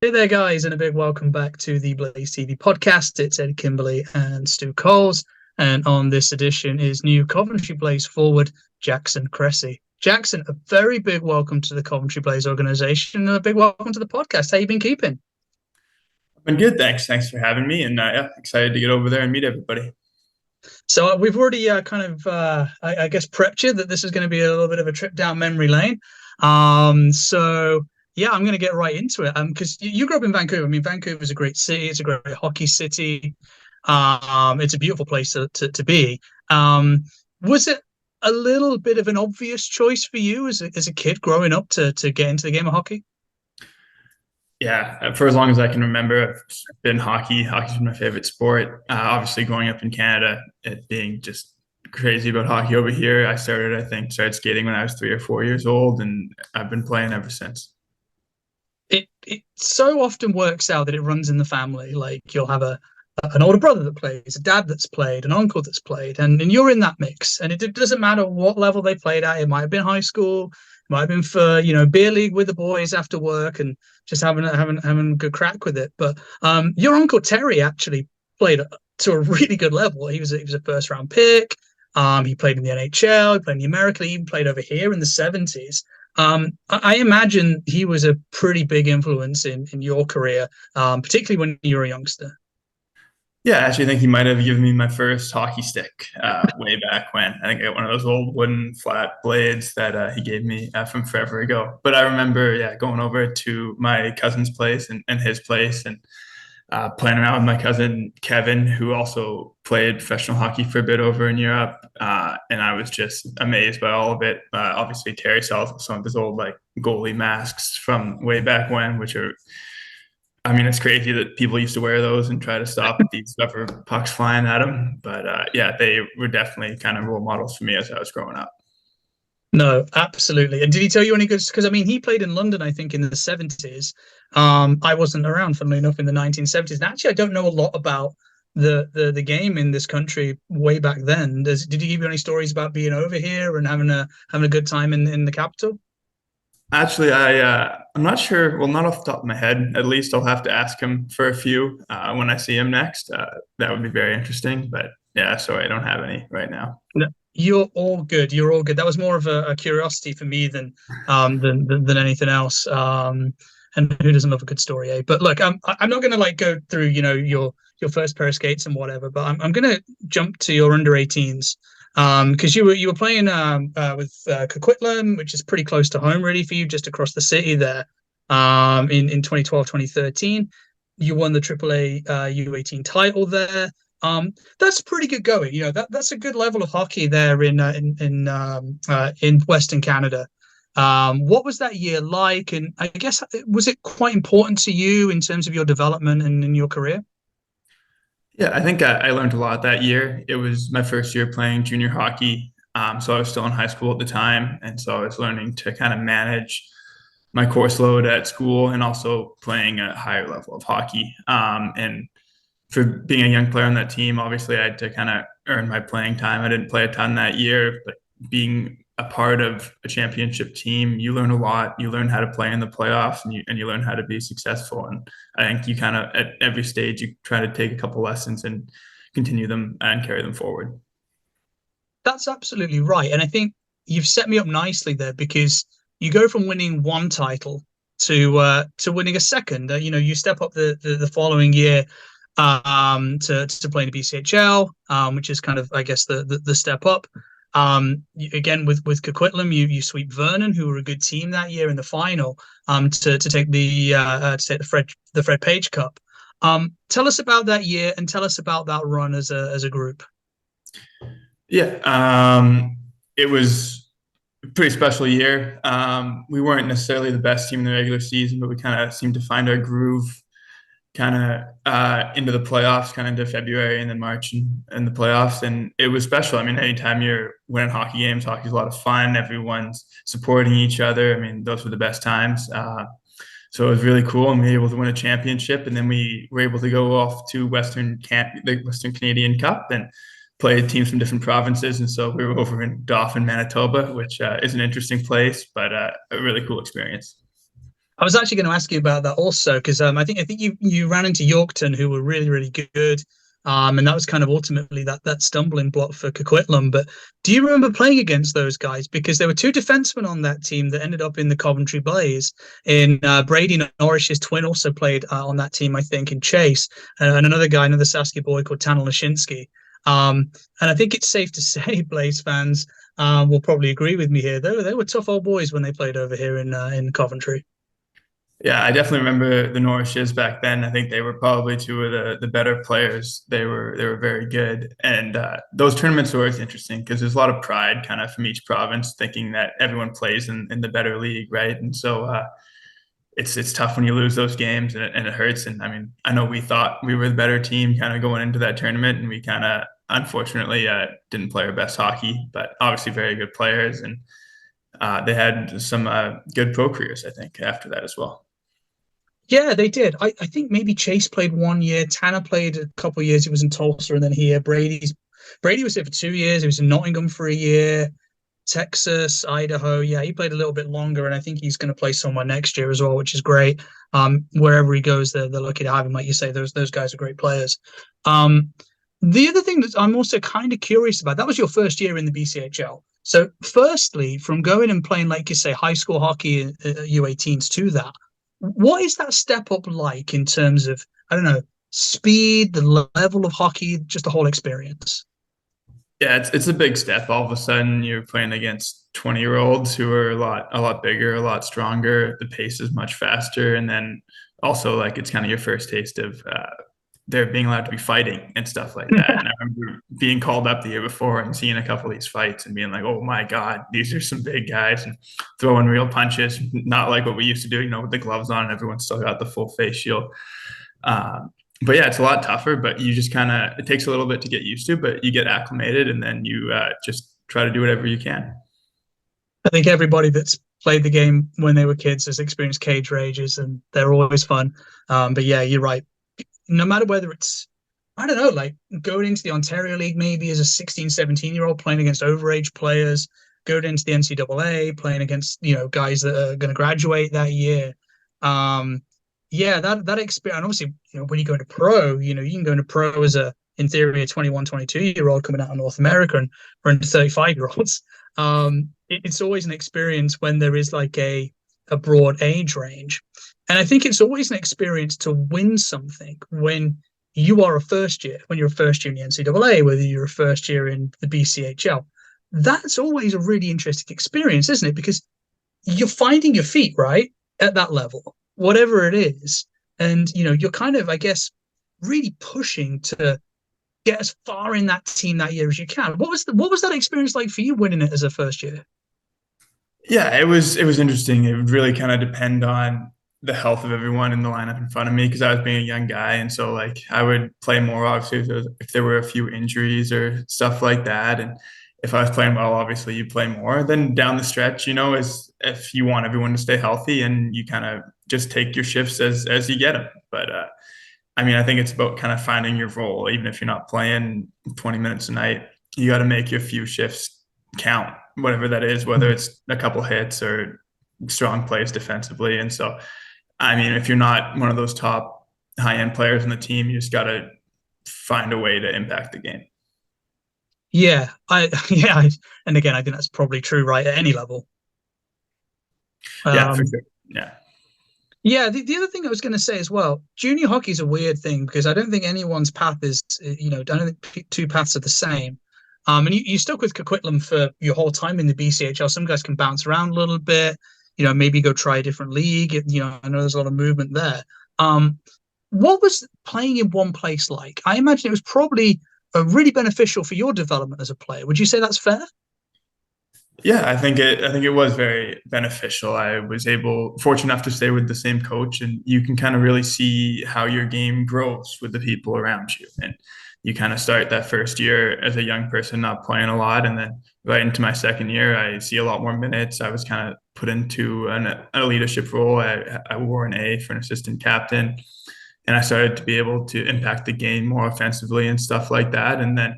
Hey there, guys, and a big welcome back to the Blaze TV podcast. It's Ed Kimberley and Stu Coles, and on this edition is new Coventry Blaze forward Jackson Cressey. Jackson, a very big welcome to the Coventry Blaze organization, and a big welcome to the podcast. How you been keeping? I've been good, thanks. Thanks for having me, and yeah, excited to get over there and meet everybody. So we've already I guess, prepped you that this is going to be a little bit of a trip down memory lane. So yeah, I'm going to get right into it. Because you grew up in Vancouver. I mean, Vancouver is a great city. It's a great hockey city. It's a beautiful place to be. Was it a little bit of an obvious choice for you as a kid growing up to get into the game of hockey? Yeah, for as long as I can remember, I've been hockey. Hockey's been my favorite sport. Obviously, growing up in Canada, it being just crazy about hockey over here. I started skating when I was 3 or 4 years old, and I've been playing ever since. It so often works out that it runs in the family. Like you'll have an older brother that plays, a dad that's played, an uncle that's played, and you're in that mix. And it doesn't matter what level they played at. It might have been high school, it might have been for beer league with the boys after work, and just having a good crack with it. But your uncle Terry actually played to a really good level. He was a first round pick. He played in the NHL, he played in the American League, he even played over here in the '70s. I imagine he was a pretty big influence in your career, particularly when you were a youngster. Yeah, I actually think he might have given me my first hockey stick way back when. I think I got one of those old wooden flat blades that he gave me from forever ago. But I remember, yeah, going over to my cousin's place and his place and playing around with my cousin Kevin, who also played professional hockey for a bit over in Europe. And I was just amazed by all of it. Obviously, Terry saw some of his old like goalie masks from way back when, which are, I mean, it's crazy that people used to wear those and try to stop these rubber pucks flying at them. But yeah, they were definitely kind of role models for me as I was growing up. No, absolutely. And did he tell you any good? Because I mean, he played in London, I think, in the '70s. I wasn't around, funnily enough, in the 1970s. And actually, I don't know a lot about the game in this country way back then. Did he give you any stories about being over here and having a good time in the capital? Actually, I'm not sure. Well, not off the top of my head. At least I'll have to ask him for a few when I see him next. That would be very interesting. But yeah, so I don't have any right now. No, you're all good. You're all good. That was more of a curiosity for me than anything else. And who doesn't love a good story, eh? But look, I'm not going to like go through your first pair of skates and whatever, but I'm going to jump to your under 18s. Because you were playing with Coquitlam, which is pretty close to home, really, for you, just across the city there. In 2012, 2013, you won the AAA U18 title there. That's pretty good going. That's a good level of hockey there in Western Canada. What was that year like? And I guess was it quite important to you in terms of your development and in your career? Yeah, I think I learned a lot that year. It was my first year playing junior hockey. So I was still in high school at the time. And so I was learning to kind of manage my course load at school and also playing a higher level of hockey. And for being a young player on that team, obviously I had to kind of earn my playing time. I didn't play a ton that year, but being a part of a championship team, you learn a lot. You learn how to play in the playoffs, and you learn how to be successful. And I think you kind of at every stage you try to take a couple lessons and continue them and carry them forward. That's absolutely right. And I think you've set me up nicely there because you go from winning one title to winning a second. You step up the following year to play in the BCHL, which is kind of, I guess, the step up. Again with Coquitlam, you sweep Vernon, who were a good team that year in the final, to take the Fred Page Cup. Tell us about that year and tell us about that run as a group. Yeah, it was a pretty special year. We weren't necessarily the best team in the regular season, but we kind of seemed to find our groove kind of into the playoffs, kind of into February and then March and the playoffs. And it was special. I mean, anytime you're winning hockey games, hockey's a lot of fun. Everyone's supporting each other. I mean, those were the best times. So it was really cool, and we were able to win a championship. And then we were able to go off to the Western Canadian Cup and play teams from different provinces. And so we were over in Dauphin, Manitoba, which is an interesting place, but a really cool experience. I was actually going to ask you about that also because I think you ran into Yorkton who were really really good, and that was kind of ultimately that stumbling block for Coquitlam. But do you remember playing against those guys? Because there were two defensemen on that team that ended up in the Coventry Blaze. In Brady Norris's twin also played on that team, I think, in Chase, and another guy, another Saskia boy called Tanner Lashinsky. And I think it's safe to say, Blaze fans will probably agree with me here. They were tough old boys when they played over here in Coventry. Yeah, I definitely remember the Norrishes back then. I think they were probably two of the better players. They were very good, and those tournaments are always interesting because there's a lot of pride kind of from each province, thinking that everyone plays in the better league, right? And so it's tough when you lose those games, and it hurts. And I mean, I know we thought we were the better team kind of going into that tournament, and we kind of unfortunately didn't play our best hockey, but obviously very good players, and they had some good pro careers, I think, after that as well. Yeah, they did. I think maybe Chase played 1 year. Tanner played a couple of years. He was in Tulsa and then here. Brady was there for 2 years. He was in Nottingham for a year. Texas, Idaho. Yeah, he played a little bit longer, and I think he's going to play somewhere next year as well, which is great. Wherever he goes, they're lucky to have him. Like you say, those guys are great players. Um, the other thing that I'm also kind of curious about, that was your first year in the BCHL. So, firstly, from going and playing, like you say, high school hockey U18s to that, what is that step up like in terms of, I don't know, speed, the level of hockey, just the whole experience? Yeah, it's a big step. All of a sudden, you're playing against 20-year-olds who are a lot bigger, a lot stronger. The pace is much faster, and then also like it's kind of your first taste of there being allowed to be fighting and stuff like that. And I remember being called up the year before and seeing a couple of these fights and being like, "Oh my God, these are some big guys," and throwing real punches, not like what we used to do, with the gloves on and everyone's still got the full face shield. Um, but yeah, it's a lot tougher, but you just kind of, it takes a little bit to get used to, but you get acclimated and then you just try to do whatever you can. I think everybody that's played the game when they were kids has experienced cage rages, and they're always fun. But yeah, you're right. No matter whether it's, I don't know, like going into the Ontario League maybe as a 16, 17-year-old playing against overage players, going into the NCAA playing against, guys that are going to graduate that year. Um, yeah, that experience, and obviously, when you go into pro, you can go into pro as in theory, a 21, 22-year-old coming out of North America and run into 35-year-olds. It's always an experience when there is like a broad age range. And I think it's always an experience to win something when you are a first year, when you're a first year in the NCAA, whether you're a first year in the BCHL. That's always a really interesting experience, isn't it? Because you're finding your feet, right, at that level, whatever it is. And, you're kind of, I guess, really pushing to get as far in that team that year as you can. What was that experience like for you winning it as a first year? Yeah, it was interesting. It would really kind of depend on the health of everyone in the lineup in front of me because I was being a young guy, and so like I would play more obviously if there were a few injuries or stuff like that, and if I was playing well, obviously you play more. Then down the stretch, is if you want everyone to stay healthy, and you kind of just take your shifts as you get them. But I mean, I think it's about kind of finding your role, even if you're not playing 20 minutes a night. You got to make your few shifts count, whatever that is, whether it's a couple hits or strong plays defensively. And so, I mean, if you're not one of those top high end players in the team, you just got to find a way to impact the game. Yeah, and again, I think that's probably true, right, at any level. Yeah, for Um, sure. Yeah. yeah, the other thing I was going to say as well, junior hockey is a weird thing because I don't think anyone's path is, I don't think two paths are the same. And you stuck with Coquitlam for your whole time in the BCHL. Some guys can bounce around a little bit, maybe go try a different league. I know there's a lot of movement there. Um, what was playing in one place like? I imagine it was probably really beneficial for your development as a player. Would you say that's fair? Yeah, I think it was very beneficial. I was fortunate enough to stay with the same coach, and you can kind of really see how your game grows with the people around you. And you kind of start that first year as a young person not playing a lot, and then right into my second year, I see a lot more minutes. I was kind of put into a leadership role. I wore an A for an assistant captain, and I started to be able to impact the game more offensively and stuff like that. And then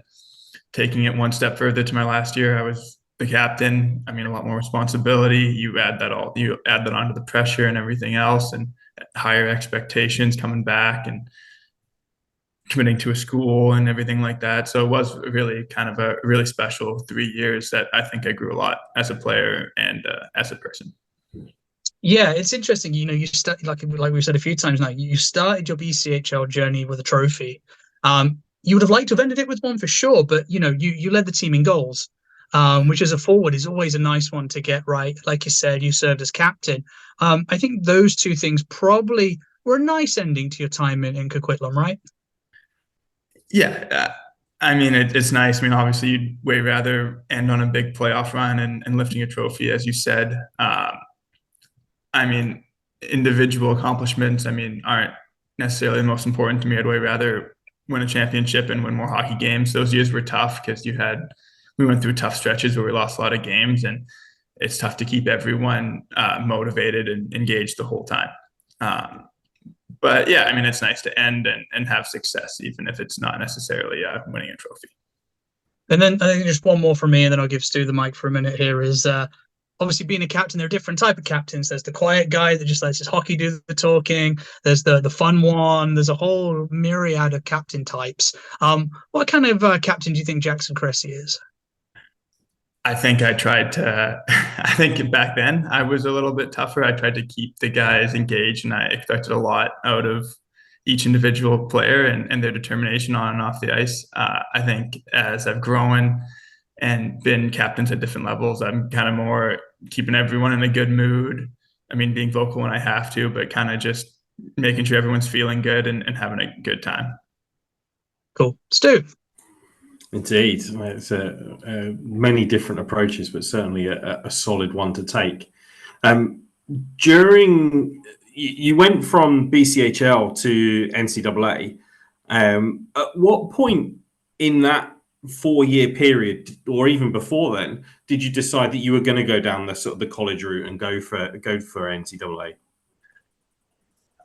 taking it one step further to my last year, I was the captain, I mean, a lot more responsibility. You add that onto the pressure and everything else, and higher expectations coming back and committing to a school and everything like that. So it was really kind of a really special 3 years that I think I grew a lot as a player and as a person. Yeah, it's interesting. You start like we've said a few times now. You started your BCHL journey with a trophy. You would have liked to have ended it with one for sure, but you led the team in goals, which as a forward is always a nice one to get right. Like you said, you served as captain. I think those two things probably were a nice ending to your time in Coquitlam, right? Yeah, I mean, it's nice. I mean, obviously, you'd way rather end on a big playoff run and lifting a trophy, as you said. I mean, individual accomplishments, I mean, aren't necessarily the most important to me. I'd way rather win a championship and win more hockey games. Those years were tough because we went through tough stretches where we lost a lot of games, and it's tough to keep everyone motivated and engaged the whole time. Um, but yeah, I mean, it's nice to end and have success, even if it's not necessarily winning a trophy. And then I think just one more from me, and then I'll give Stu the mic for a minute here. Is obviously being a captain, there are different type of captains. There's the quiet guy that just lets his hockey do the talking. There's the fun one. There's a whole myriad of captain types. What kind of captain do you think Jackson Cressey is? I think I tried to, I think back then I was a little bit tougher. I tried to keep the guys engaged, and I expected a lot out of each individual player and their determination on and off the ice. I think as I've grown and been captains at different levels, I'm kind of more keeping everyone in a good mood. I mean, being vocal when I have to, but kind of just making sure everyone's feeling good and having a good time. Cool. Stu. Indeed, it's many different approaches, but certainly a solid one to take. During you went from BCHL to NCAA. At what point in that 4-year period, or even before then, did you decide that you were going to go down the sort of the college route and go for NCAA?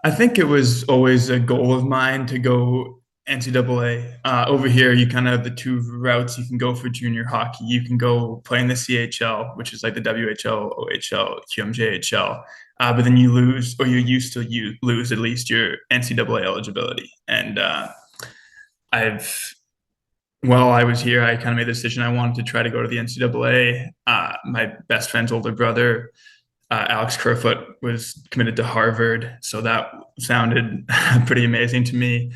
I think it was always a goal of mine to go NCAA. Over here, you kind of have the two routes you can go for junior hockey. You can go play in the CHL, which is like the WHL, OHL, QMJHL, but then you lose, or you lose at least your NCAA eligibility. And while I was here, I kind of made the decision I wanted to try to go to the NCAA. My best friend's older brother, Alex Kerfoot, was committed to Harvard, so that sounded pretty amazing to me.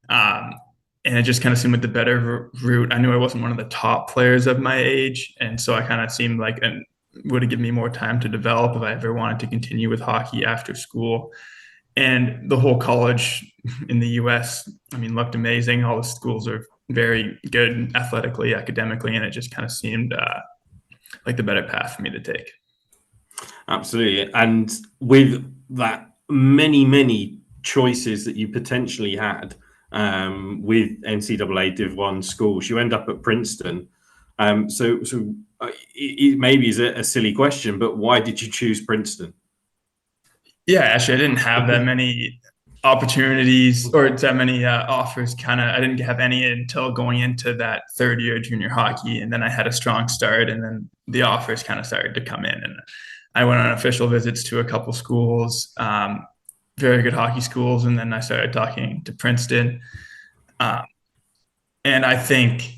And it just kind of seemed like the better route. I knew I wasn't one of the top players of my age, and so I kind of seemed like it would have given me more time to develop if I ever wanted to continue with hockey after school. And the whole college in the U.S., I mean, looked amazing. All the schools are very good athletically, academically, and it just kind of seemed like the better path for me to take. Absolutely. And with that many choices that you potentially had with NCAA Div 1 schools, you end up at Princeton. It maybe is a silly question, but why did you choose Princeton? Yeah, actually, I didn't have that many opportunities or that many offers. I didn't have any until going into that third year of junior hockey, and then I had a strong start, and then the offers kind of started to come in, and I went on official visits to a couple schools, very good hockey schools, and then I started talking to Princeton, and I think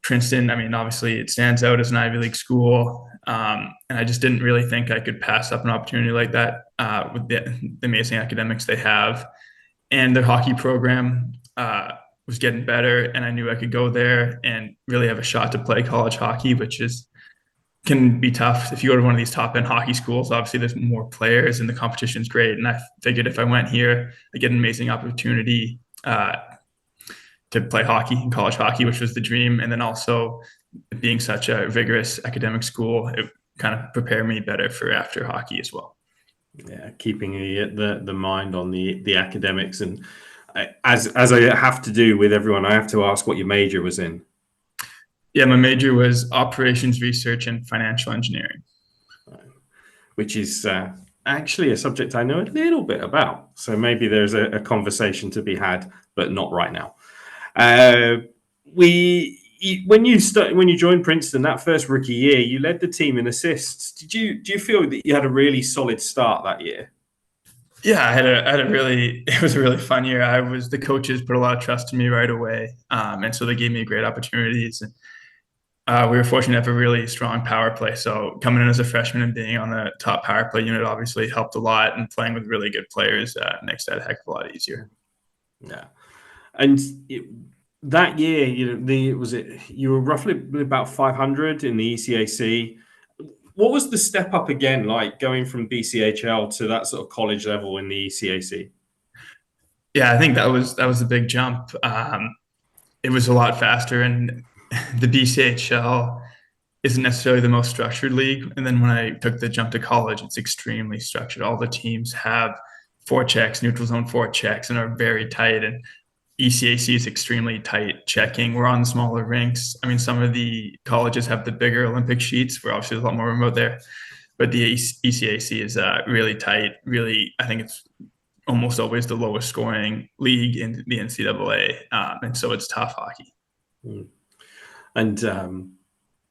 Princeton, I mean, obviously it stands out as an Ivy League school. And I just didn't really think I could pass up an opportunity like that with the amazing academics they have. And their hockey program was getting better, and I knew I could go there and really have a shot to play college hockey, which can be tough. If you go to one of these top-end hockey schools, obviously there's more players and the competition's great. And I figured if I went here, I'd get an amazing opportunity to play hockey in college hockey, which was the dream. And then also being such a rigorous academic school, it kind of prepared me better for after hockey as well. Yeah, keeping the mind on the academics. And as I have to do with everyone, I have to ask what your major was in. Yeah, my major was operations research and financial engineering. Which is actually a subject I know a little bit about. So maybe there's a conversation to be had, but not right now. when you joined Princeton that first rookie year, you led the team in assists. Do you feel that you had a really solid start that year? Yeah, it was a really fun year. The coaches put a lot of trust in me right away. And so they gave me great opportunities. And we were fortunate to have a really strong power play. So coming in as a freshman and being on the top power play unit obviously helped a lot. And playing with really good players makes that a heck of a lot easier. Yeah. And that year, you were roughly about 500 in the ECAC. What was the step up again like going from BCHL to that sort of college level in the ECAC? Yeah, I think that was a big jump. It was a lot faster, and the BCHL isn't necessarily the most structured league. And then when I took the jump to college, it's extremely structured. All the teams have forechecks, neutral zone forechecks, and are very tight. And ECAC is extremely tight checking. We're on smaller rinks. I mean, some of the colleges have the bigger Olympic sheets. We're obviously a lot more remote there, but the ECAC is really tight. Really, I think it's almost always the lowest scoring league in the NCAA, and so it's tough hockey. And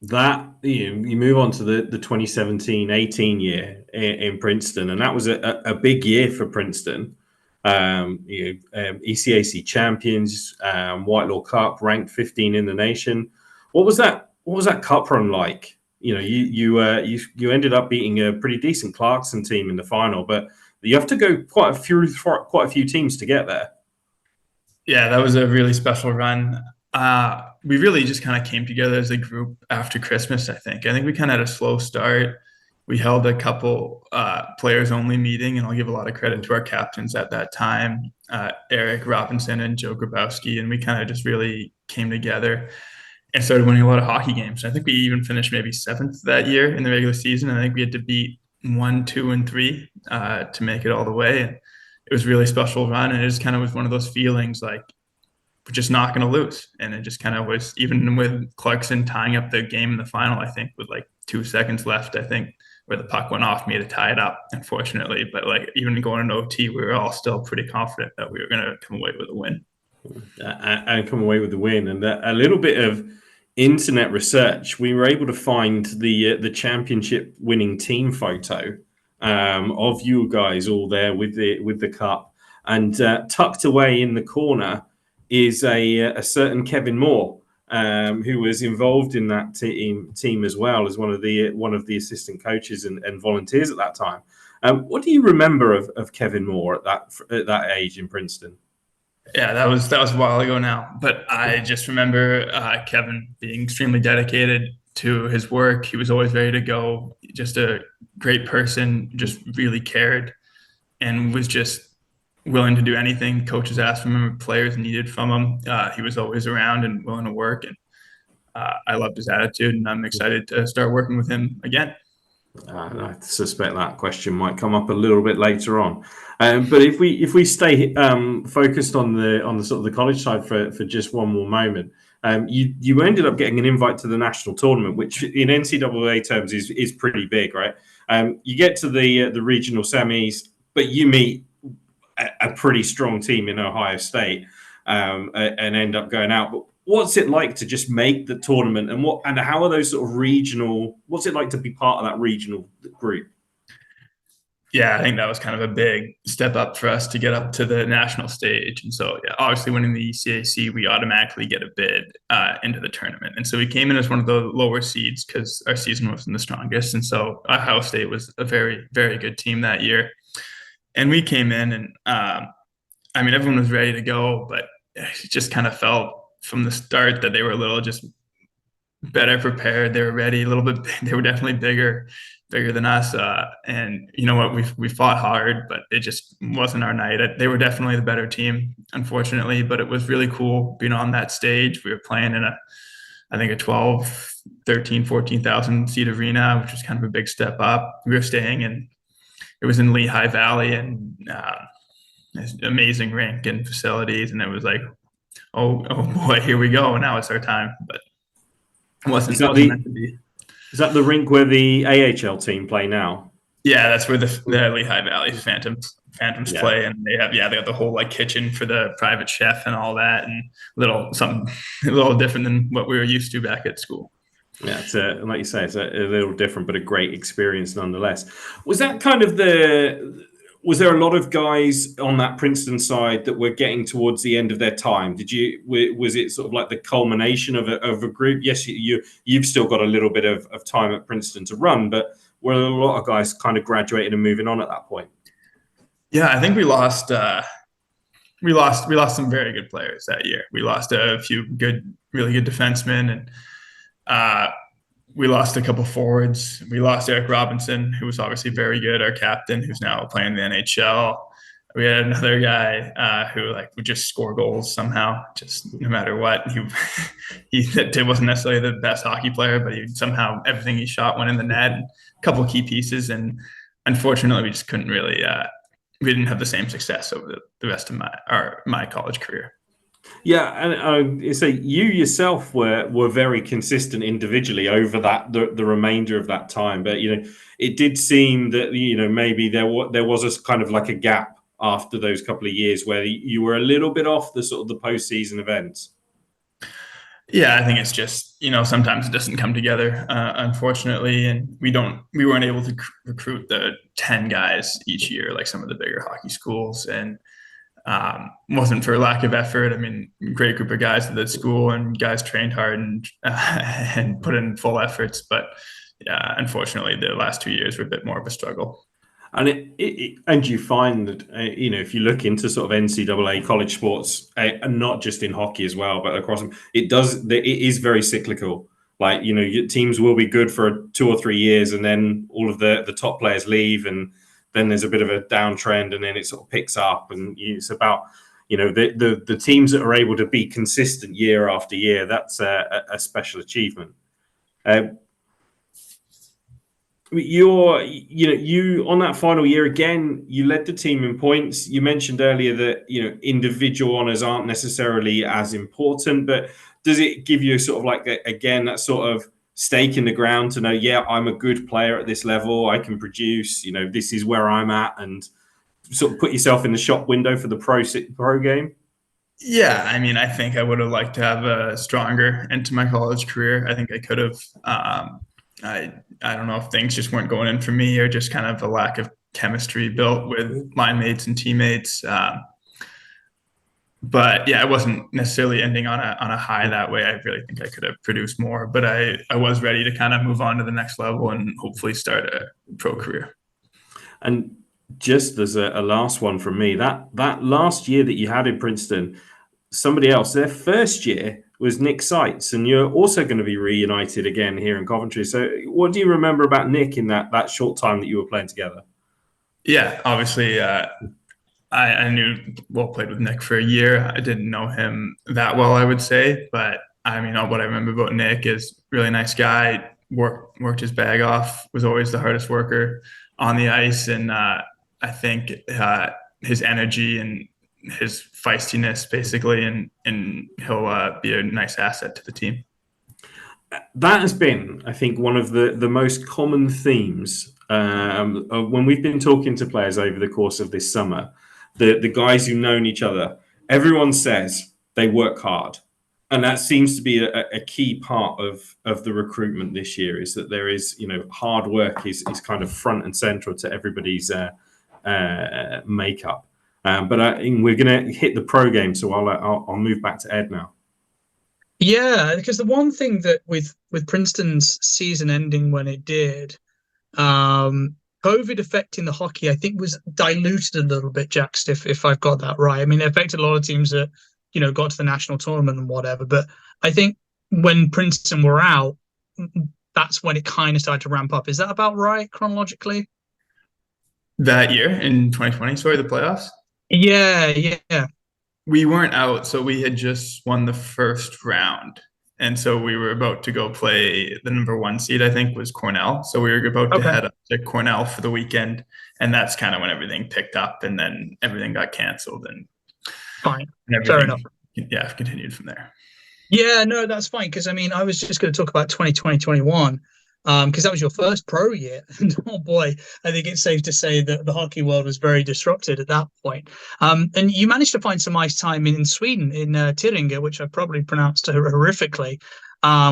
that you move on to the 2017-18 year in Princeton, and that was a big year for Princeton. ECAC champions, Whitelaw Cup, ranked 15 in the nation. What was that cup run like? You ended up beating a pretty decent Clarkson team in the final, but you have to go quite a few teams to get there. Yeah, that was a really special run. We really just kind of came together as a group after Christmas, I think. I think we kind of had a slow start. We held a couple players only meeting, and I'll give a lot of credit to our captains at that time, Eric Robinson and Joe Grabowski, and we kind of just really came together and started winning a lot of hockey games. I think we even finished maybe 7th that year in the regular season. I think we had to beat 1, 2, and 3 to make it all the way. And it was a really special run, and it just kind of was one of those feelings like we're just not going to lose. And it just kind of was, even with Clarkson tying up the game in the final, I think with like 2 seconds left, I think, where the puck went off me to tie it up, unfortunately. But like even going into OT, we were all still pretty confident that we were going to come away with a win. And come away with the win. And a little bit of internet research, we were able to find the championship winning team photo of you guys all there with the cup, and tucked away in the corner is a certain Kevin Moore, who was involved in that team as well as one of the assistant coaches and volunteers at that time. What do you remember of Kevin Moore at that age in Princeton? Yeah, that was a while ago now, but I just remember Kevin being extremely dedicated to his work. He was always ready to go. Just a great person, just really cared, and was just willing to do anything coaches asked from him, players needed from him. He was always around and willing to work, and I loved his attitude, and I'm excited to start working with him again. I suspect that question might come up a little bit later on, but if we stay focused on the sort of the college side for just one more moment, you ended up getting an invite to the national tournament, which in NCAA terms is pretty big, right? You get to the regional semis, but you meet a pretty strong team in Ohio State, and end up going out. But what's it like to just make the tournament, and how are those sort of regional? What's it like to be part of that regional group? Yeah, I think that was kind of a big step up for us to get up to the national stage. And so, yeah, obviously winning the ECAC, we automatically get a bid into the tournament. And so we came in as one of the lower seeds because our season wasn't the strongest. And so Ohio State was a very, very good team that year. And we came in, and I mean, everyone was ready to go, but it just kind of felt from the start that they were a little just better prepared. They were ready a little bit. They were definitely bigger than us. And you know what, we fought hard, but it just wasn't our night. They were definitely the better team, unfortunately, but it was really cool being on that stage. We were playing in I think a 12, 13, 14,000 seat arena, which was kind of a big step up. We were staying in, it was in Lehigh Valley, and amazing rink and facilities. And it was like, oh boy, here we go. Now it's our time. But it wasn't meant to be. Is that the rink where the AHL team play now? Yeah, that's where the Lehigh Valley Phantoms Yeah. play, and they got the whole like kitchen for the private chef and all that, and something a little different than what we were used to back at school. Yeah, it's like you say, it's a little different, but a great experience nonetheless. Was that kind of the? Was there a lot of guys on that Princeton side that were getting towards the end of their time? Was it sort of like the culmination of a group? Yes, you've still got a little bit of time at Princeton to run, but were a lot of guys kind of graduating and moving on at that point? Yeah, I think we lost. We lost some very good players that year. We lost a few really good defensemen, and we lost a couple forwards. We lost Eric Robinson, who was obviously very good, our captain, who's now playing in the NHL. We had another guy who would just score goals somehow, just no matter what. He wasn't necessarily the best hockey player, but he somehow everything he shot went in the net. And a couple of key pieces, and unfortunately, we just couldn't really. We didn't have the same success over the rest of my college career. Yeah, and you say you yourself were very consistent individually over the remainder of that time, but it did seem that maybe there was a kind of like a gap after those couple of years where you were a little bit off the sort of the postseason events. Yeah, I think it's just sometimes it doesn't come together, unfortunately, and we weren't able to recruit the 10 guys each year like some of the bigger hockey schools, and wasn't for lack of effort. I mean, great group of guys at the school, and guys trained hard and put in full efforts, but yeah, unfortunately, the last 2 years were a bit more of a struggle. And and you find that if you look into sort of NCAA college sports, and not just in hockey as well, but across them, it is very cyclical. Like your teams will be good for 2 or 3 years, and then all of the top players leave, and then there's a bit of a downtrend, and then it sort of picks up. And it's about the teams that are able to be consistent year after year. That's a special achievement. You on that final year again, you led the team in points. You mentioned earlier that individual honors aren't necessarily as important, but does it give you sort of like again that sort of stake in the ground to know, yeah, I'm a good player at this level, I can produce, this is where I'm at, and sort of put yourself in the shop window for the pro game? Yeah, I mean, I think I would have liked to have a stronger end to my college career. I think I could have. I don't know if things just weren't going in for me, or just kind of a lack of chemistry built with line mates and teammates. But yeah, I wasn't necessarily ending on a high that way. I really think I could have produced more, but I was ready to kind of move on to the next level and hopefully start a pro career. And just as a last one from me, that last year that you had in Princeton, somebody else, their first year was Nick Seitz, and you're also going to be reunited again here in Coventry. So what do you remember about Nick in that short time that you were playing together? Yeah, obviously, played with Nick for a year. I didn't know him that well, I would say, but I mean, what I remember about Nick is really nice guy, worked his bag off, was always the hardest worker on the ice, and I think his energy and his feistiness, basically, and he'll be a nice asset to the team. That has been, I think, one of the most common themes when we've been talking to players over the course of this summer. The guys who've known each other, everyone says they work hard, and that seems to be a key part of the recruitment this year. Is that there is hard work is kind of front and central to everybody's makeup. But we're going to hit the pro game, so I'll move back to Ed now. Yeah, because the one thing that with Princeton's season ending when it did, COVID affecting the hockey, I think, was diluted a little bit, Jax, if I've got that right. I mean, it affected a lot of teams that got to the national tournament and whatever. But I think when Princeton were out, that's when it kind of started to ramp up. Is that about right chronologically? That year in 2020, the playoffs? Yeah. We weren't out, so we had just won the first round. And so we were about to go play the number 1 seed, I think, was Cornell. So we were about to head up to Cornell for the weekend. And that's kind of when everything picked up, and then everything got canceled. And fine. Fair enough. Yeah, continued from there. Yeah, no, that's fine. Because, I mean, I was just going to talk about 2020-21. because that was your first pro year. And oh boy, I think it's safe to say that the hockey world was very disrupted at that point. And you managed to find some ice time in Sweden, in Tyringe, which I probably pronounced horrifically,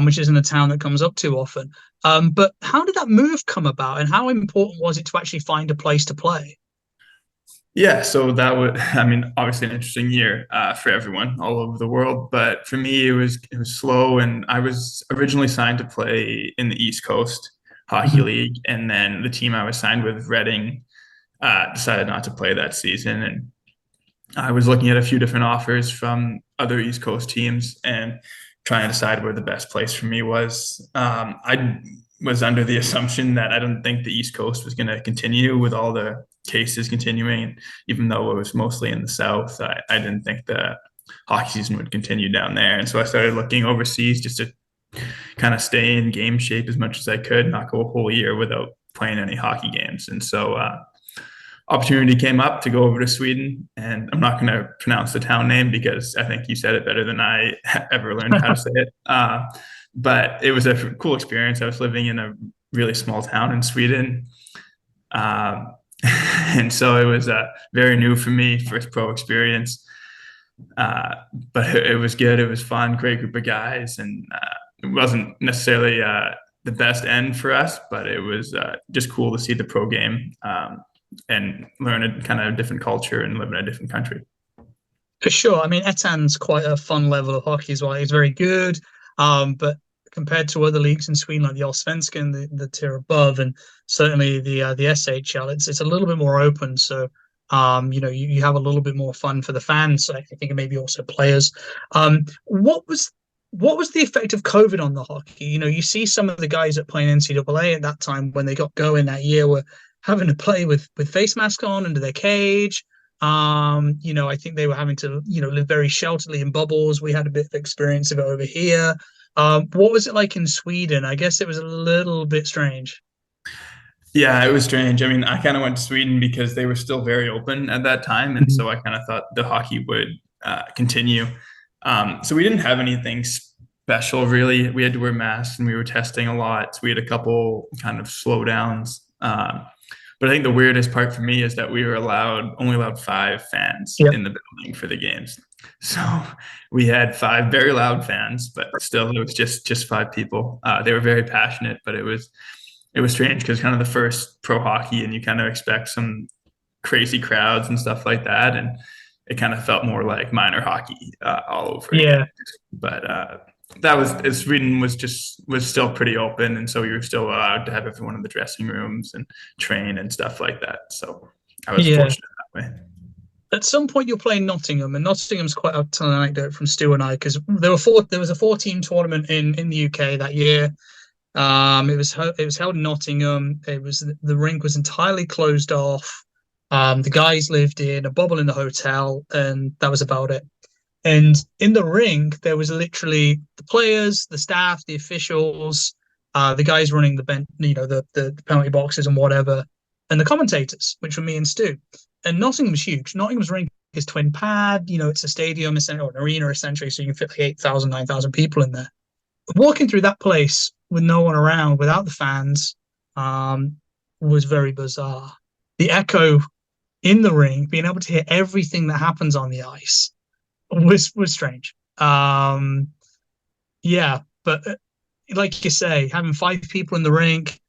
which isn't a town that comes up too often. But how did that move come about, and how important was it to actually find a place to play? Yeah, so that would, I mean, obviously an interesting year for everyone all over the world. But for me, it was slow, and I was originally signed to play in the East Coast Hockey Mhm. League, and then the team I was signed with, Reading, decided not to play that season, and I was looking at a few different offers from other East Coast teams and trying to decide where the best place for me was. I was under the assumption that I don't think the East Coast was going to continue with all the cases continuing. Even though it was mostly in the South, I didn't think the hockey season would continue down there. And so I started looking overseas just to kind of stay in game shape as much as I could, not go a whole year without playing any hockey games. And so opportunity came up to go over to Sweden, and I'm not going to pronounce the town name because I think you said it better than I ever learned how to say it. But it was a cool experience. I was living in a really small town in Sweden. Um, and so it was very new for me, first pro experience. Uh, but it was good. It was fun, great group of guys. And it wasn't necessarily the best end for us, but it was just cool to see the pro game. And learn a kind of different culture and live in a different country. For sure. I mean, Etan's quite a fun level of hockey as well. He's very good. But compared to other leagues in Sweden, like the Allsvenskan, the tier above, and certainly the SHL, it's a little bit more open. So, you have a little bit more fun for the fans. I think, and maybe also players. What was the effect of COVID on the hockey? You see some of the guys that play in NCAA at that time when they got going that year were having to play with face masks on under their cage. I think they were having to, live very shelteredly in bubbles. We had a bit of experience of it over here. What was it like in Sweden? I guess it was a little bit strange. Yeah, it was strange. I mean, I kind of went to Sweden because they were still very open at that time. And Mhm. so I kind of thought the hockey would continue. So we didn't have anything special, really. We had to wear masks and we were testing a lot. So we had a couple kind of slowdowns. But I think the weirdest part for me is that we were only allowed 5 fans Yep. in the building for the games. So we had 5 very loud fans, but still it was just 5 people. They were very passionate, but it was strange because kind of the first pro hockey, and you kind of expect some crazy crowds and stuff like that, and it kind of felt more like minor hockey all over again. Yeah. But that was Sweden was still pretty open, and so we were still allowed to have everyone in the dressing rooms and train and stuff like that. So I was Yeah. fortunate that way. At some point, you're playing Nottingham, and Nottingham's quite a ton of anecdote from Stu and I because there was a 4-team tournament in the UK that year. It was held in Nottingham. The rink was entirely closed off. The guys lived in a bubble in the hotel, and that was about it. And in the rink, there was literally the players, the staff, the officials, the guys running the bench, the penalty boxes and whatever, and the commentators, which were me and Stu. And Nottingham's huge. Nottingham's rink is twin pad. It's a stadium, or an arena essentially, so you can fit like 8,000, 9,000 people in there. Walking through that place with no one around, without the fans, um, was very bizarre. The echo in the ring, being able to hear everything that happens on the ice, was strange. Yeah, but like you say, having 5 people in the rink,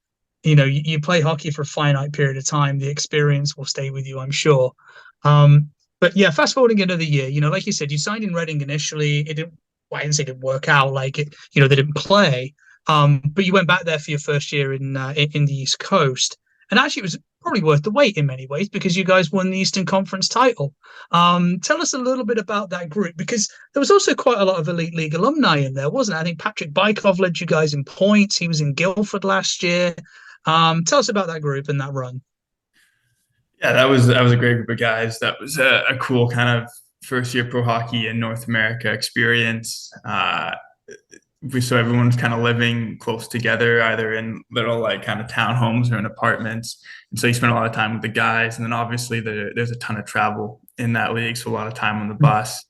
you play hockey for a finite period of time. The experience will stay with you, I'm sure. But yeah, fast forwarding another year, like you said, you signed in Reading initially. It didn't. Well, I didn't say it didn't work out. Like it, they didn't play. But you went back there for your first year in the East Coast, and actually, it was probably worth the wait in many ways because you guys won the Eastern Conference title. Tell us a little bit about that group because there was also quite a lot of Elite League alumni in there, wasn't it? I think Patrick Bykov led you guys in points. He was in Guildford last year. Tell us about that group and that run. Yeah, that was a great group of guys. That was a cool kind of first year pro hockey in North America experience. So everyone's kind of living close together, either in little like kind of townhomes or in apartments. And so you spend a lot of time with the guys. And then obviously there's a ton of travel in that league, so a lot of time on the bus.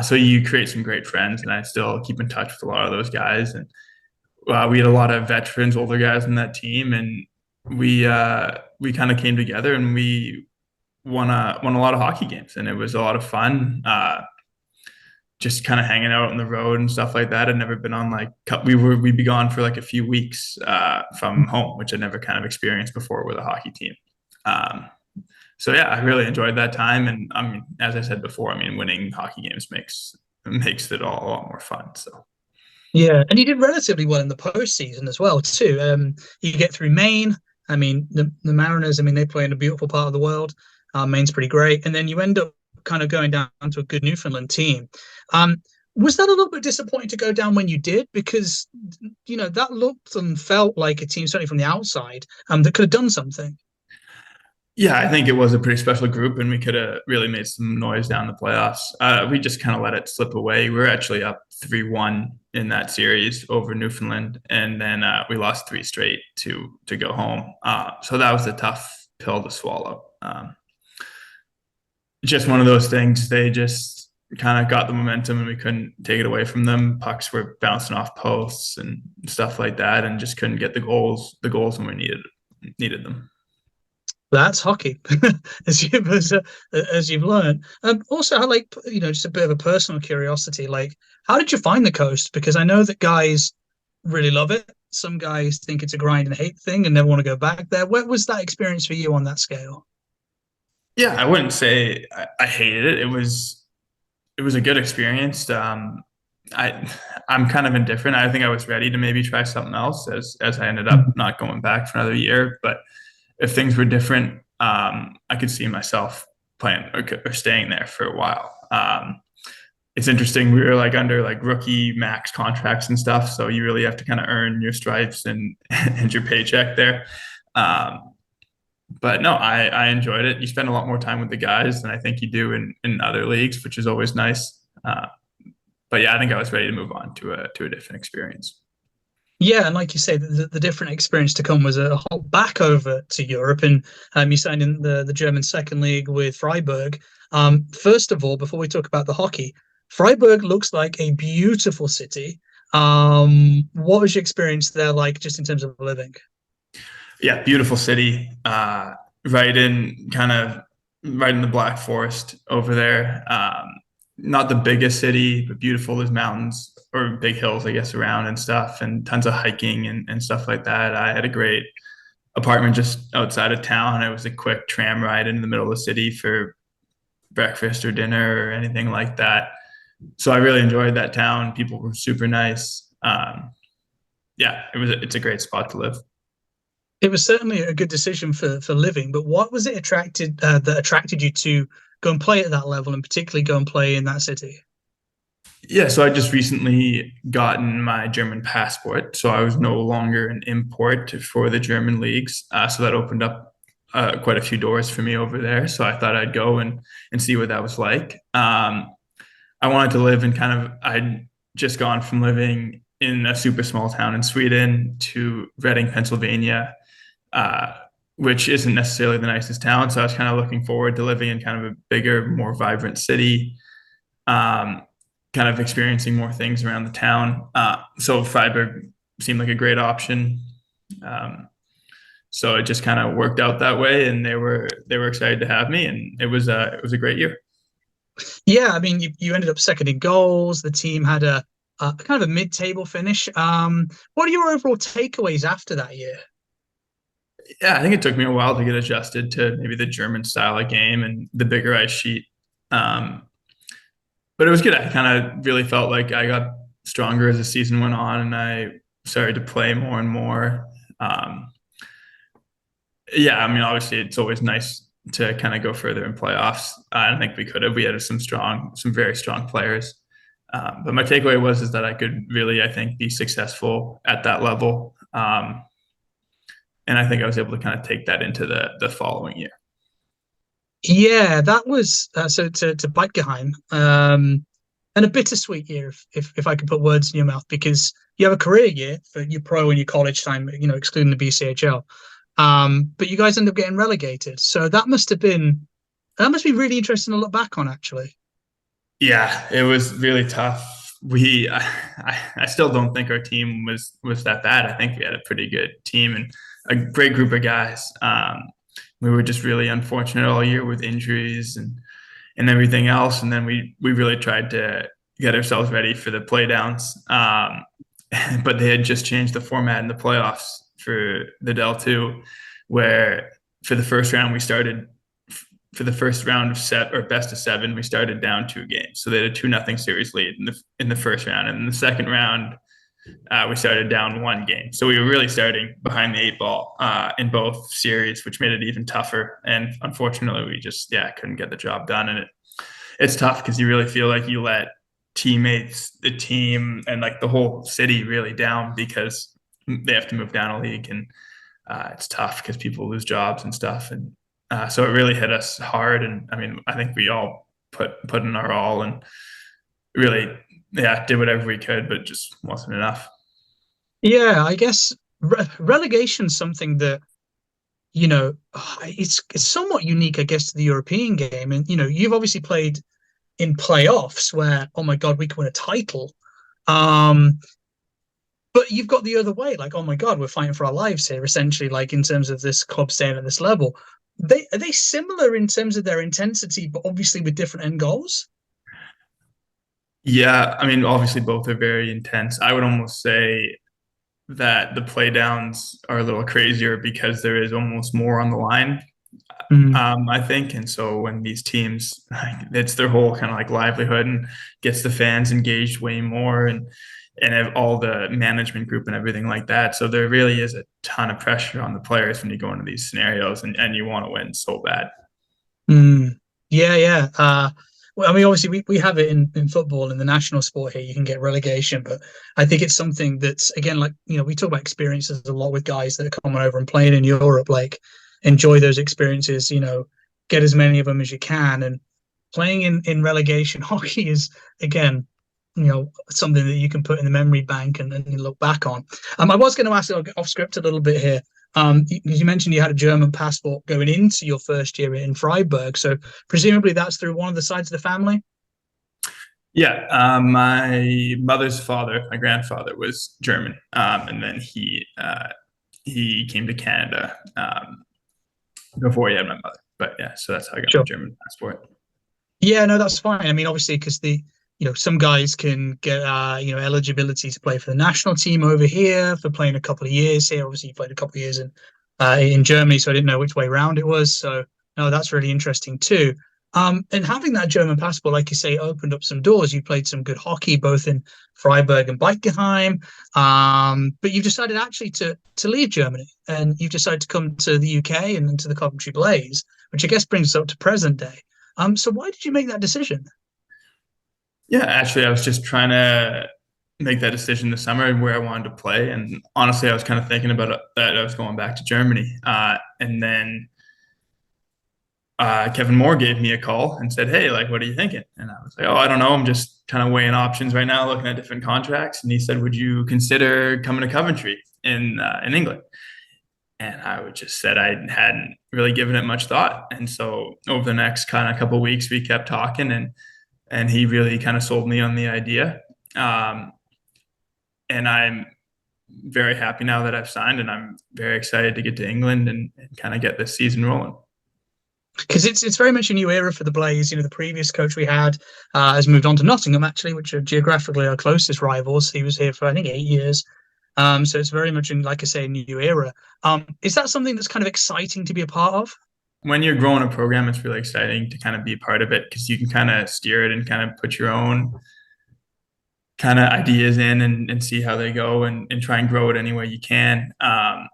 So you create some great friends, and I still keep in touch with a lot of those guys. And we had a lot of veterans, older guys in that team, and we kind of came together and we won a lot of hockey games, and it was a lot of fun. Just kind of hanging out on the road and stuff like that. I'd never been on like we'd be gone for like a few weeks from home, which I'd never kind of experienced before with a hockey team. So yeah, I really enjoyed that time, and I mean, as I said before, I mean, winning hockey games makes it all a lot more fun. So Yeah, and you did relatively well in the postseason as well too. You get through Maine. I mean, the Mariners. I mean, they play in a beautiful part of the world. Maine's pretty great, and then you end up kind of going down to a good Newfoundland team. Was that a little bit disappointing to go down when you did? Because that looked and felt like a team, certainly from the outside, that could have done something. yeah, I think it was a pretty special group, and we could have really made some noise down the playoffs. We just kind of let it slip away. We were actually up 3-1 in that series over Newfoundland, and then we lost 3 straight to go home. So that was a tough pill to swallow. Just one of those things. They just kind of got the momentum and we couldn't take it away from them. Pucks were bouncing off posts and stuff like that, and just couldn't get the goals when we needed them. That's hockey, as you've learned. Also, just a bit of a personal curiosity. Like, how did you find the coast? Because I know that guys really love it. Some guys think it's a grind and hate thing and never want to go back there. What was that experience for you on that scale? Yeah, I wouldn't say I hated it. It was a good experience. I'm kind of indifferent. I think I was ready to maybe try something else as I ended up not going back for another year. But if things were different, I could see myself playing or staying there for a while. It's interesting. We were like under like rookie max contracts and stuff, so you really have to kind of earn your stripes and and your paycheck there. But no, I enjoyed it. You spend a lot more time with the guys than I think you do in other leagues, which is always nice. But yeah, I think I was ready to move on to a different experience. Yeah, and like you say, the different experience to come was a hop back over to Europe, and you signed in the German second league with Freiburg. First of all, before we talk about the hockey, Freiburg looks like a beautiful city. What was your experience there like, just in terms of living? Yeah, beautiful city. Right in the Black Forest over there. Not the biggest city, but beautiful. There's mountains or big hills, I guess, around and stuff, and tons of hiking and stuff like that. I had a great apartment just outside of town. It was a quick tram ride in the middle of the city for breakfast or dinner or anything like that. So I really enjoyed that town. People were super nice. Yeah, it's a great spot to live. It was certainly a good decision for living, but what was it that attracted you to go and play at that level, and particularly go and play in that city? Yeah, so I just recently gotten my German passport, so I was no longer an import for the German leagues. So that opened up quite a few doors for me over there. So I thought I'd go and see what that was like. I wanted to live in I'd just gone from living in a super small town in Sweden to Reading, Pennsylvania, which isn't necessarily the nicest town. So I was kind of looking forward to living in kind of a bigger, more vibrant city. Kind of experiencing more things around the town. So Freiburg seemed like a great option. So it just kind of worked out that way, and they were excited to have me, and it was a great year. Yeah, I mean, you ended up second in goals. The team had a kind of a mid-table finish. What are your overall takeaways after that year? Yeah, I think it took me a while to get adjusted to maybe the German style of game and the bigger ice sheet. But it was good. I kind of really felt like I got stronger as the season went on, and I started to play more and more. Yeah, I mean, obviously, it's always nice to kind of go further in playoffs. I don't think we could have. We had some very strong players. But my takeaway is that I could really, I think, be successful at that level. And I think I was able to kind of take that into the following year. Yeah, that was so to Beitgeheim, and a bittersweet year, if I could put words in your mouth, because you have a career year for your pro and your college time, excluding the BCHL. But you guys end up getting relegated, so that must be really interesting to look back on, actually. Yeah, it was really tough. I still don't think our team was that bad. I think we had a pretty good team and a great group of guys. We were just really unfortunate all year with injuries and everything else. And then we really tried to get ourselves ready for the playdowns. But they had just changed the format in the playoffs for the Del 2, where for the first round for the first round of set or best of 7, we started down 2 games. So they had a 2-0 series lead in the first round. And in the second round, we started down 1 game. So we were really starting behind the 8 ball in both series, which made it even tougher. And unfortunately, we just couldn't get the job done. And it's tough because you really feel like you let teammates, the team, and like the whole city really down because they have to move down a league, and it's tough because people lose jobs and stuff. And so it really hit us hard. And I mean, I think we all put in our all and really, did whatever we could, but it just wasn't enough. Yeah, I guess relegation's something that, it's somewhat unique, I guess, to the European game. And, you've obviously played in playoffs where, oh my God, we can win a title. But you've got the other way, like, oh my God, we're fighting for our lives here, essentially, like in terms of this club staying at this level. Are they similar in terms of their intensity, but obviously with different end goals? Yeah, I mean, obviously both are very intense. I would almost say that the playdowns are a little crazier because there is almost more on the line. I think. And so when these teams, it's their whole kind of like livelihood and gets the fans engaged way more and have all the management group and everything like that. So there really is a ton of pressure on the players when you go into these scenarios and you want to win so bad. Yeah, yeah. Well, I mean, obviously we have it in football, in the national sport here, you can get relegation, but I think it's something that's, again, like, we talk about experiences a lot with guys that are coming over and playing in Europe, like enjoy those experiences, get as many of them as you can. And playing in relegation hockey is, again, something that you can put in the memory bank and look back on. I was going to ask off script a little bit here. You mentioned you had a German passport going into your first year in Freiburg, so presumably that's through one of the sides of the family. Yeah, my mother's father, my grandfather, was German, and then he came to Canada before he had my mother. But yeah, so that's how I got my German passport. Yeah, no, that's fine. I mean, obviously, because some guys can get eligibility to play for the national team over here for playing a couple of years here. Obviously, you played a couple of years in Germany, so I didn't know which way around it was. So no, that's really interesting too. And having that German passport, like you say, opened up some doors. You played some good hockey both in Freiburg and Bleichheim. But you've decided actually to leave Germany, and you've decided to come to the UK and to the Coventry Blaze, which I guess brings us up to present day. So why did you make that decision? Yeah, actually, I was just trying to make that decision this summer and where I wanted to play. And honestly, I was kind of thinking about that I was going back to Germany. And then Kevin Moore gave me a call and said, "Hey, like, what are you thinking?" And I was like, "Oh, I don't know. I'm just kind of weighing options right now, looking at different contracts." And he said, "Would you consider coming to Coventry in England?" And I would just said I hadn't really given it much thought. And so over the next kind of couple of weeks, we kept talking, and he really kind of sold me on the idea. And I'm very happy now that I've signed, and I'm very excited to get to England and kind of get this season rolling. Because it's very much a new era for the Blaze. The previous coach we had has moved on to Nottingham, actually, which are geographically our closest rivals. He was here for, I think, 8 years. So it's very much, like I say, a new era. Is that something that's kind of exciting to be a part of? When you're growing a program, it's really exciting to kind of be a part of it because you can kind of steer it and kind of put your own kind of ideas in and see how they go and try and grow it any way you can. And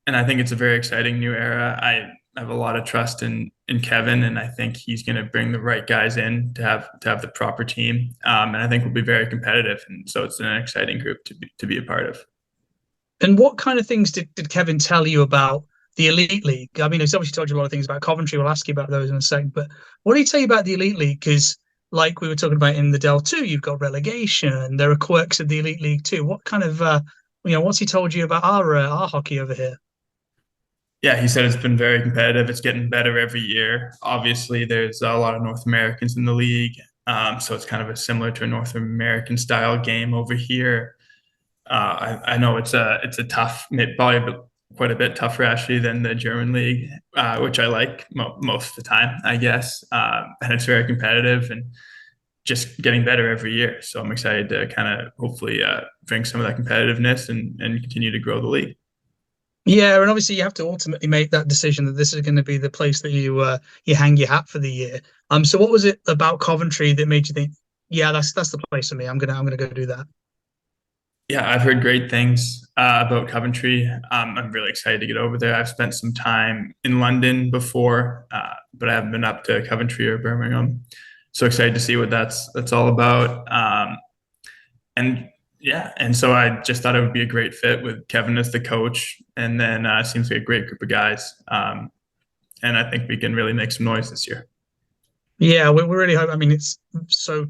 I think it's a very exciting new era. I have a lot of trust in Kevin, and I think he's going to bring the right guys in to have the proper team. And I think we'll be very competitive. And so it's an exciting group to be a part of. And what kind of things did Kevin tell you about the Elite League? I mean, he's obviously told you a lot of things about Coventry. We'll ask you about those in a second. But what did he tell you about the Elite League? Because like we were talking about in the Del 2, you've got relegation. There are quirks of the Elite League too. What kind of, what's he told you about our hockey over here? Yeah, he said it's been very competitive. It's getting better every year. Obviously, there's a lot of North Americans in the league, So it's kind of a similar to a North American style game over here. I know it's a tough, probably quite a bit tougher actually than the German league, which I like most of the time, I guess. And it's very competitive and just getting better every year. So I'm excited to kind of hopefully bring some of that competitiveness and continue to grow the league. Yeah, and obviously you have to ultimately make that decision that this is going to be the place that you hang your hat for the year. So what was it about Coventry that made you think, yeah, that's the place for me. I'm gonna go do that. Yeah, I've heard great things about Coventry. I'm really excited to get over there. I've spent some time in London before, but I haven't been up to Coventry or Birmingham. So excited to see what that's all about. And yeah, and so I just thought it would be a great fit with Kevin as the coach, and then seems like a great group of guys. And I think we can really make some noise this year. Yeah, we really hope. I mean, it's so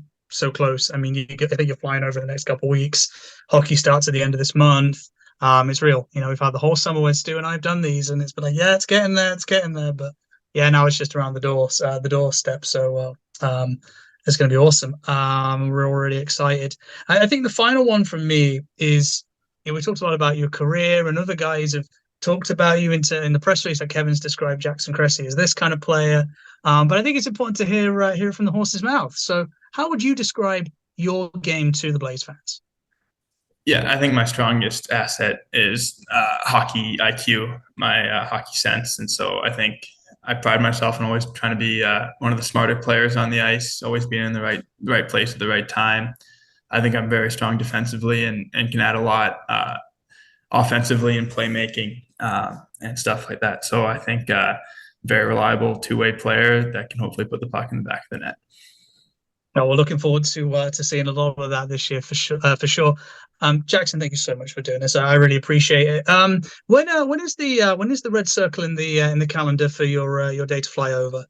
close. I mean, I think you're flying over the next couple of weeks. Hockey starts at the end of this month. It's real. We've had the whole summer where Stu and I have done these, and it's been like, yeah, it's getting there, it's getting there. But yeah, now it's just around the doorstep. So it's going to be awesome. We're already excited. I think the final one from me is, we talked a lot about your career, and other guys have talked about you in the press release that Kevin's described Jackson Cressey as this kind of player. But I think it's important to hear it from the horse's mouth. So how would you describe your game to the Blaze fans? Yeah, I think my strongest asset is hockey IQ, my hockey sense. And so I think I pride myself on always trying to be one of the smarter players on the ice, always being in the right place at the right time. I think I'm very strong defensively and can add a lot offensively and playmaking and stuff like that. So I think very reliable two-way player that can hopefully put the puck in the back of the net. No, we're looking forward to seeing a lot of that this year for sure. Jackson, thank you so much for doing this. I really appreciate it. When is the red circle in the calendar for your day to fly over?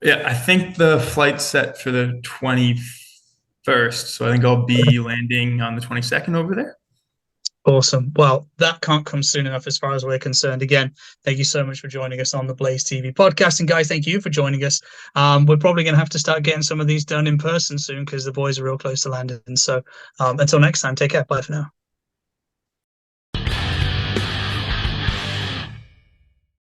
Yeah, I think the flight's set for the 21st, so I think I'll be landing on the 22nd over there. Awesome. Well, that can't come soon enough as far as we're concerned. Again, thank you so much for joining us on the Blaze TV podcast. And guys, thank you for joining us. We're probably going to have to start getting some of these done in person soon because the boys are real close to landing. So until next time, take care. Bye for now.